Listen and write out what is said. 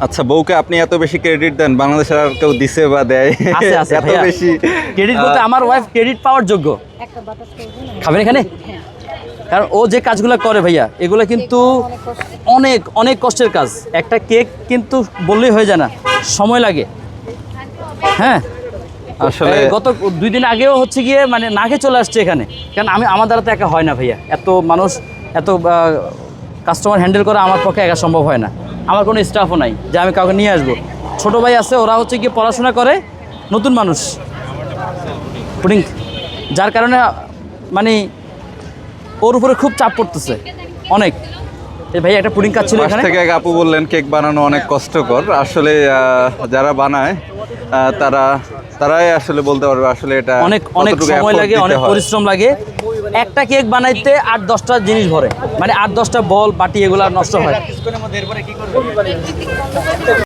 আচ্ছা, বউকে আপনি এত বেশি ক্রেডিট দেন, বাংলাদেশের আর কেউ দিছে বা দেয় আছে আছে এত ভাইয়া, বেশি ক্রেডিট বলতে আমার ওয়াইফ ক্রেডিট পাওয়ার যোগ্য। খাবেন এখানে? কারণ ও যে কাজগুলো করে ভাইয়া, এগুলো কিন্তু অনেক অনেক কষ্টের কাজ। একটা কেক কিন্তু বললেই হয়ে যায় না, সময় লাগে। হ্যাঁ, আসলে গত 2 দিন আগেও হচ্ছে গিয়ে মানে নাকে চলে আসছে এখানে। কারণ আমার দ্বারা তো একা হয় না ভাইয়া, এত মানুষ এত কাস্টমার হ্যান্ডেল করা আমার পক্ষে একা সম্ভব হয় না। আমার কোনো স্টাফও নাই যে আমি কাউকে নিয়ে আসবো। ছোটো ভাই আছে, ওরা হচ্ছে গিয়ে পড়াশোনা করে, নতুন মানুষ পুডিং, যার কারণে মানে ওর উপরে খুব চাপ পড়তেছে অনেক। এই ভাই একটা পুডিং খাচ্ছিল পাশ এখানে। থেকে এক আপু বললেন কেক বানানো অনেক কষ্টকর। আসলে যারা বানায় তারাই আসলে বলতে পারবে আসলে এটা অনেক অনেক কতটুকু সময় effort লাগে, দিতে অনেক হয়। পরিশ্রম লাগে। একটা কেক বানাইতে 8-10টা জিনিস ভরে, মানে 8-10টা বল বাটি এগুলা নষ্ট হয়।